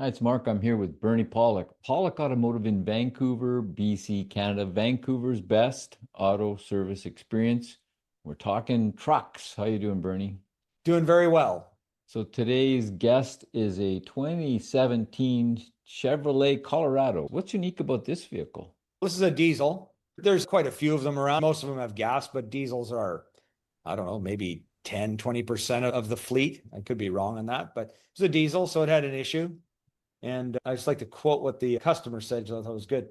it's Mark. I'm here with Bernie Pawlik. Pawlik Automotive in Vancouver, BC, Canada. Vancouver's best auto service experience. We're talking trucks. How you doing, Bernie? Doing very well. So today's guest is a 2017 Chevrolet Colorado. What's unique about this vehicle? This is a diesel. There's quite a few of them around. Most of them have gas, but diesels are, I don't know, maybe 10, 20% of the fleet. I could be wrong on that, but it's a diesel, so it had an issue. And I just like to quote what the customer said, so I thought it was good. I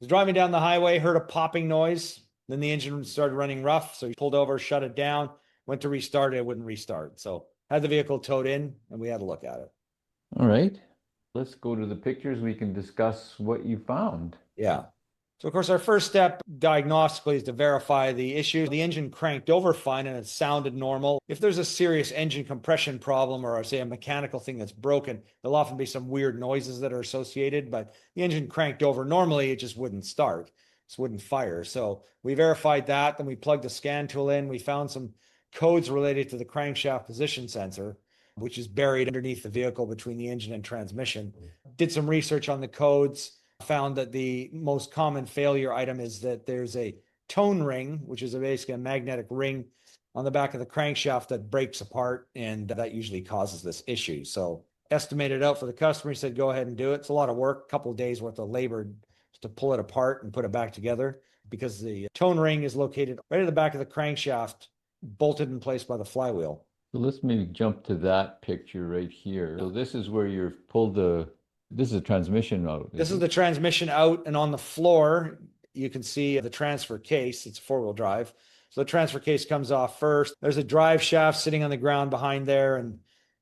was driving down the highway, heard a popping noise. Then the engine started running rough. So he pulled over, shut it down, went to restart it. It wouldn't restart. So had the vehicle towed in and we had a look at it. All right. Let's go to the pictures. We can discuss what you found. Yeah. So, of course, our first step diagnostically is to verify the issue. The engine cranked over fine and it sounded normal. If there's a serious engine compression problem or, say, a mechanical thing that's broken, there'll often be some weird noises that are associated, but the engine cranked over normally, it just wouldn't start. It just wouldn't fire. So we verified that. Then we plugged the scan tool in. We found some codes related to the crankshaft position sensor, which is buried underneath the vehicle between the engine and transmission. Did some research on the codes. Found that the most common failure item is that there's a tone ring, which is basically a magnetic ring on the back of the crankshaft that breaks apart, and that usually causes this issue. So estimated out for the customer. He said, go ahead and do it. It's a lot of work, a couple of days worth of labor to pull it apart and put it back together, because the tone ring is located right at the back of the crankshaft, bolted in place by the flywheel. So let's maybe jump to that picture right here. So this is where you've pulled this is a transmission out. This is the transmission out, and on the floor, you can see the transfer case. It's four-wheel drive. So the transfer case comes off first. There's a drive shaft sitting on the ground behind there. And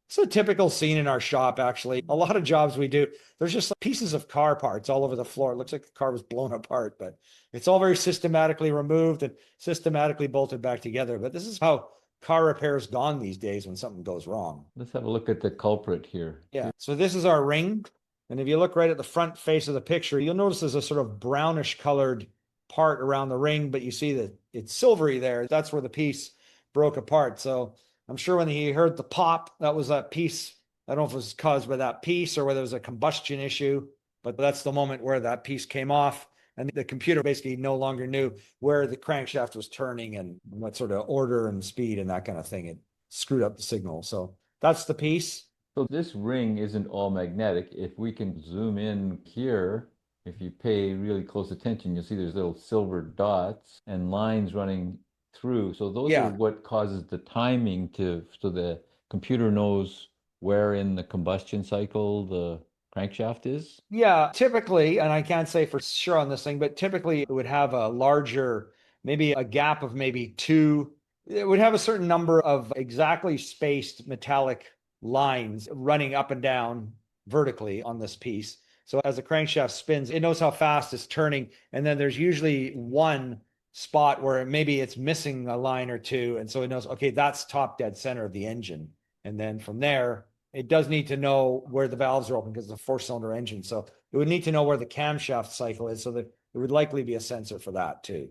it's a typical scene in our shop, actually. A lot of jobs we do, there's just pieces of car parts all over the floor. It looks like the car was blown apart, but it's all very systematically removed and systematically bolted back together. But this is how car repair is gone these days when something goes wrong. Let's have a look at the culprit here. Yeah. So this is our ring. And if you look right at the front face of the picture, you'll notice there's a sort of brownish colored part around the ring, but you see that it's silvery there. That's where the piece broke apart. So I'm sure when he heard the pop, that was that piece. I don't know if it was caused by that piece or whether it was a combustion issue, but that's the moment where that piece came off. And the computer basically no longer knew where the crankshaft was turning and what sort of order and speed and that kind of thing. It screwed up the signal. So that's the piece. So this ring isn't all magnetic. If we can zoom in here, if you pay really close attention, you'll see there's little silver dots and lines running through. So those are what causes the timing so the computer knows where in the combustion cycle the crankshaft is. Yeah, typically, and I can't say for sure on this thing, but typically it would have a larger, maybe a gap of maybe two. It would have a certain number of exactly spaced metallic lines running up and down vertically on this piece. So as the crankshaft spins, it knows how fast it's turning. And then there's usually one spot where maybe it's missing a line or two. And so it knows, okay, that's top dead center of the engine. And then from there, it does need to know where the valves are open because it's a four-cylinder engine. So it would need to know where the camshaft cycle is. So that it would likely be a sensor for that too.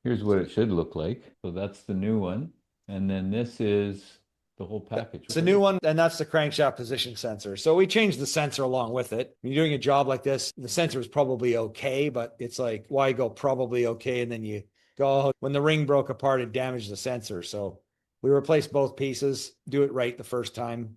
Here's what it should look like. So that's the new one. And then this is the whole package. It's a new one, and that's the crankshaft position sensor. So we changed the sensor along with it. When you're doing a job like this, the sensor is probably okay, but it's like, why go probably okay? And then you go, oh, when the ring broke apart, it damaged the sensor. So we replaced both pieces, do it right the first time.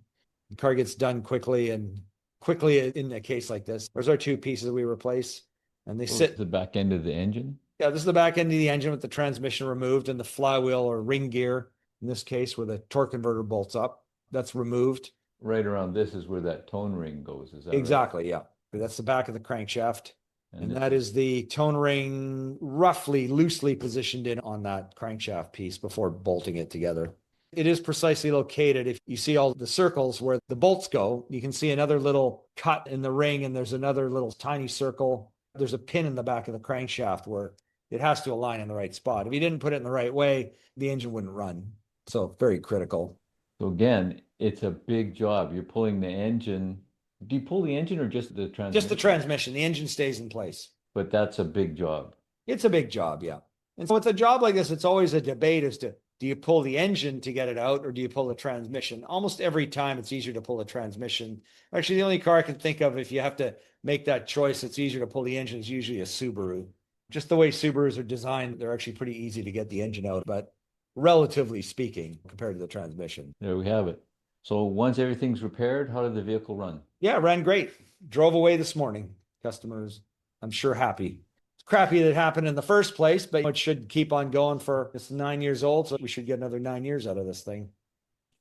The car gets done quickly, and quickly in a case like this. There's our two pieces we replace, and they sit. The back end of the engine? Yeah, this is the back end of the engine with the transmission removed and the flywheel or ring gear, in this case, where the torque converter bolts up, that's removed. Right around this is where that tone ring goes, is that exactly, right? Yeah. That's the back of the crankshaft. And that is the tone ring roughly loosely positioned in on that crankshaft piece before bolting it together. It is precisely located. If you see all the circles where the bolts go, you can see another little cut in the ring, and there's another little tiny circle. There's a pin in the back of the crankshaft where it has to align in the right spot. If you didn't put it in the right way, the engine wouldn't run. So very critical. So again, it's a big job. You're pulling the engine. Do you pull the engine or just the transmission? Just the transmission. The engine stays in place. But that's a big job. It's a big job, yeah. And so with a job like this, it's always a debate as to, Do you pull the engine to get it out, or do you pull the transmission? Almost every time it's easier to pull the transmission. Actually, the only car I can think of, if you have to make that choice, it's easier to pull the engine, is usually a Subaru. Just the way Subarus are designed, they're actually pretty easy to get the engine out, but relatively speaking, compared to the transmission. There we have it. So once everything's repaired, how did the vehicle run? Yeah, it ran great. Drove away this morning. Customers, I'm sure, happy. It's crappy that it happened in the first place, but it should keep on going for, it's 9 years old, so we should get another 9 years out of this thing.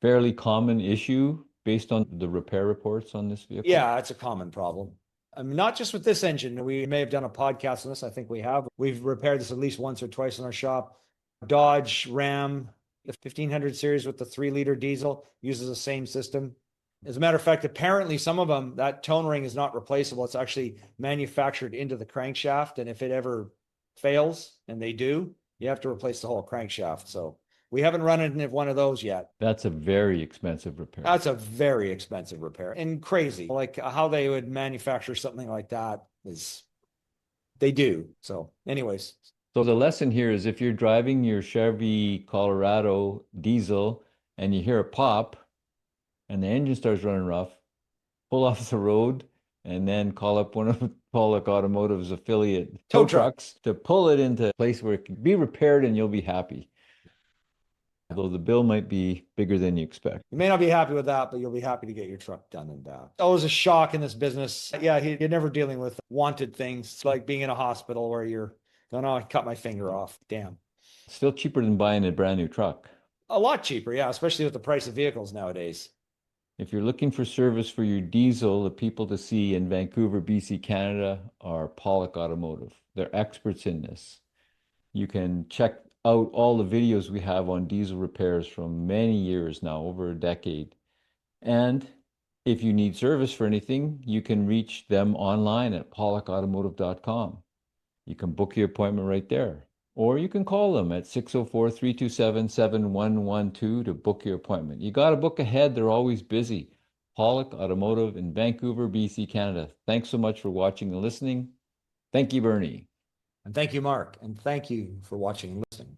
Fairly common issue based on the repair reports on this vehicle? Yeah, it's a common problem. I mean, not just with this engine. We may have done a podcast on this. I think we have. We've repaired this at least once or twice in our shop. Dodge Ram, the 1500 series with the 3-liter diesel, uses the same system. As a matter of fact, apparently some of them, that tone ring is not replaceable. It's actually manufactured into the crankshaft. And if it ever fails, and they do, you have to replace the whole crankshaft. So we haven't run into one of those yet. That's a very expensive repair. That's a very expensive repair and crazy. Like how they would manufacture something like that is, they do. So anyways. So the lesson here is if you're driving your Chevy Colorado diesel and you hear a pop and the engine starts running rough, pull off the road and then call up one of Pawlik Automotive's affiliate tow trucks to pull it into a place where it can be repaired and you'll be happy. Although the bill might be bigger than you expect. You may not be happy with that, but you'll be happy to get your truck done and back. Always a shock in this business. Yeah, you're never dealing with wanted things. It's like being in a hospital where you're going, oh, I cut my finger off. Damn. Still cheaper than buying a brand new truck. A lot cheaper, yeah, especially with the price of vehicles nowadays. If you're looking for service for your diesel, the people to see in Vancouver, BC, Canada are Pawlik Automotive. They're experts in this. You can check out all the videos we have on diesel repairs from many years now, over a decade. And if you need service for anything, you can reach them online at pawlikautomotive.com. You can book your appointment right there. Or you can call them at 604-327-7112 to book your appointment. You got to book ahead. They're always busy. Pawlik Automotive in Vancouver, BC, Canada. Thanks so much for watching and listening. Thank you, Bernie. And thank you, Mark. And thank you for watching and listening.